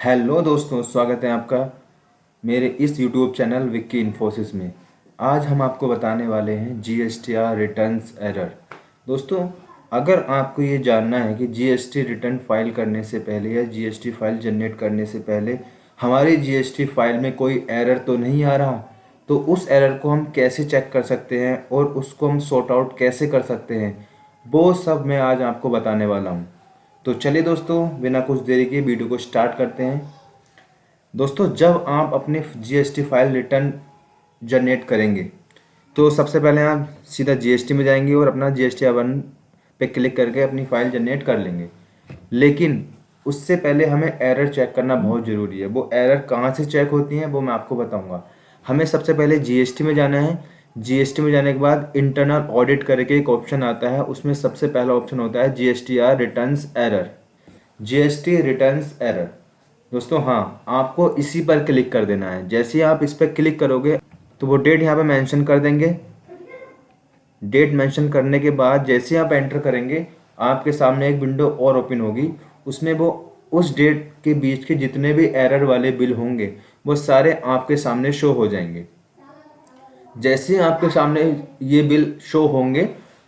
Hello दोस्तों, स्वागत है आपका मेरे इस यूट्यूब चैनल विक्की इन्फोसिस में। आज हम आपको बताने वाले हैं जीएसटीआर रिटर्न्स एरर। दोस्तों, अगर आपको ये जानना है कि जीएसटी रिटर्न फाइल करने से पहले या जीएसटी फाइल जनरेट करने से पहले हमारी जीएसटी फाइल में कोई एरर तो नहीं आ रहा, तो उस एरर को हम कैसे चेक कर सकते हैं और उसको हम सॉर्ट आउट कैसे कर सकते हैं, वो सब मैं आज आपको बताने वाला हूँ। तो चलिए दोस्तों, बिना कुछ देरी के वीडियो को स्टार्ट करते हैं। दोस्तों, जब आप अपने जीएसटी फाइल रिटर्न जनरेट करेंगे तो सबसे पहले आप सीधा जीएसटी में जाएंगे और अपना जीएसटी वन पे क्लिक करके अपनी फाइल जनरेट कर लेंगे। लेकिन उससे पहले हमें एरर चेक करना बहुत ज़रूरी है। वो एरर कहाँ से चेक होती हैं वो मैं आपको बताऊंगा। हमें सबसे पहले जीएसटी में जाना है। जीएसटी में जाने के बाद इंटरनल ऑडिट करके एक ऑप्शन आता है, उसमें सबसे पहला ऑप्शन होता है GSTR returns error. GST returns error दोस्तों, हाँ, आपको इसी पर क्लिक कर देना है। जैसे ही आप इस पर क्लिक करोगे तो वो डेट यहाँ पे मेंशन कर देंगे। डेट मेंशन करने के बाद जैसे ही आप एंटर करेंगे आपके सामने एक विंडो और ओपन होगी। उसमें वो उस डेट के बीच के जितने भी एरर वाले बिल होंगे वो सारे आपके सामने शो हो जाएंगे। जैसे ही आपके सामने ये बिल शो होंगे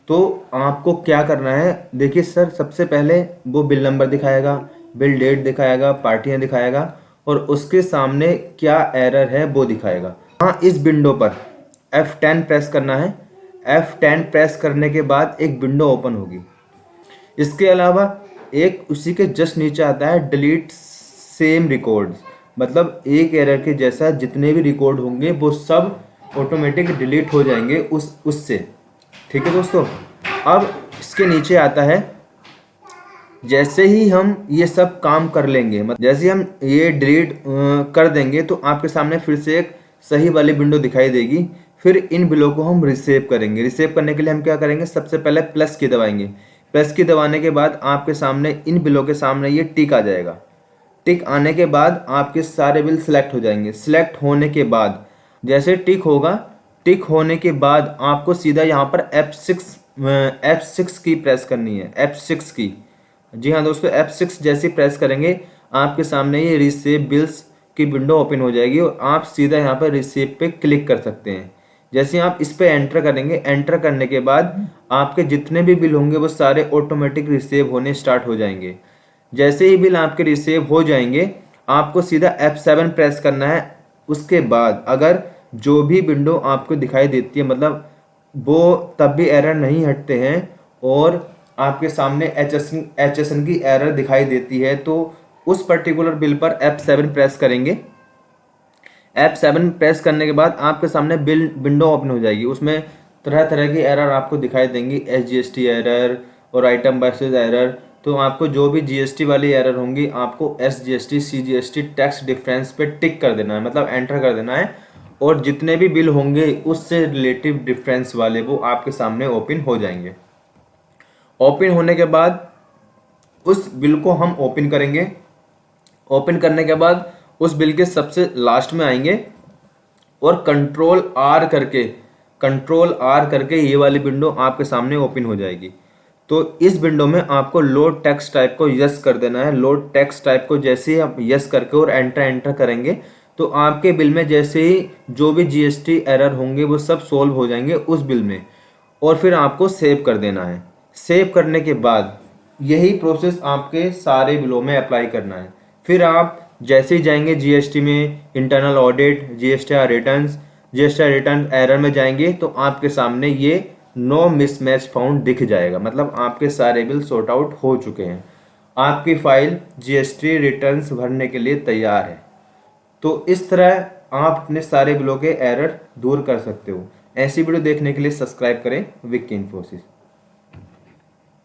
तो आपको क्या करना है, देखिए सर, सबसे पहले वो बिल नंबर दिखाएगा, बिल डेट दिखाएगा, पार्टियां दिखाएगा और उसके सामने क्या एरर है वो दिखाएगा। हाँ, इस विंडो पर F10 प्रेस करना है। F10 प्रेस करने के बाद एक विंडो ओपन होगी। इसके अलावा एक उसी के जस्ट नीचे आता है डिलीट सेम रिकॉर्ड्स, मतलब एक एरर के जैसा जितने भी रिकॉर्ड होंगे वो सब ऑटोमेटिक डिलीट हो जाएंगे उससे। ठीक है दोस्तों, अब इसके नीचे आता है, जैसे ही हम ये सब काम कर लेंगे, मतलब जैसे ही हम ये डिलीट कर देंगे तो आपके सामने फिर से एक सही वाली विंडो दिखाई देगी। फिर इन बिलों को हम रिसेव करेंगे। रिसेव करने के लिए हम क्या करेंगे, सबसे पहले प्लस की दबाएंगे। प्लस की दबाने के बाद आपके सामने इन बिलों के सामने ये टिक आ जाएगा। टिक आने के बाद आपके सारे बिल सिलेक्ट हो जाएंगे। सिलेक्ट होने के बाद जैसे टिक होगा, टिक होने के बाद आपको सीधा यहाँ पर F6 की प्रेस करनी है। F6 की, जी हाँ दोस्तों, F6 जैसे प्रेस करेंगे आपके सामने ये रिसीव बिल्स की विंडो ओपन हो जाएगी और आप सीधा यहाँ पर रिसीव पे क्लिक कर सकते हैं। जैसे आप इस पे एंटर करेंगे, एंटर करने के बाद आपके जितने भी बिल होंगे वो सारे ऑटोमेटिक रिसीव होने स्टार्ट हो जाएंगे। जैसे ही बिल आपके रिसीव हो जाएंगे आपको सीधा F7 प्रेस करना है। उसके बाद अगर जो भी विंडो आपको दिखाई देती है, मतलब वो तब भी एरर नहीं हटते हैं और आपके सामने HSN की एरर दिखाई देती है, तो उस पर्टिकुलर बिल पर F7 प्रेस करेंगे। F7 प्रेस करने के बाद आपके सामने बिल विंडो ओपन हो जाएगी। उसमें तरह तरह की एरर आपको दिखाई देंगी, SGST एरर और आइटम वाइज एरर। तो आपको जो भी जीएसटी वाली एरर होंगी आपको SGST CGST टैक्स डिफरेंस पे टिक कर देना है, मतलब एंटर कर देना है। और जितने भी बिल होंगे उससे रिलेटिव डिफरेंस वाले वो आपके सामने ओपन हो जाएंगे। ओपन होने के बाद उस बिल को हम ओपन करेंगे। ओपन करने के बाद उस बिल के सबसे लास्ट में आएंगे और कंट्रोल आर करके ये वाली विंडो आपके सामने ओपन हो जाएगी। तो इस विंडो में आपको लोड टेक्स्ट टाइप को यस कर देना है। लोड टेक्स्ट टाइप को जैसे ही आप यस करके और एंटर करेंगे तो आपके बिल में जैसे ही जो भी जीएसटी एरर होंगे वो सब सोल्व हो जाएंगे उस बिल में, और फिर आपको सेव कर देना है। सेव करने के बाद यही प्रोसेस आपके सारे बिलों में अप्लाई करना है। फिर आप जैसे ही जाएंगे जीएसटी में, internal audit, GST return error में जाएंगे तो आपके सामने ये नो मिसमैच फाउंड दिख जाएगा, मतलब आपके सारे बिल सॉर्ट आउट हो चुके हैं। आपकी फाइल जीएसटी रिटर्न्स भरने के लिए तैयार है। तो इस तरह आप अपने सारे बिलों के एरर दूर कर सकते हो। ऐसी वीडियो देखने के लिए सब्सक्राइब करें विक्की इन्फोसिस।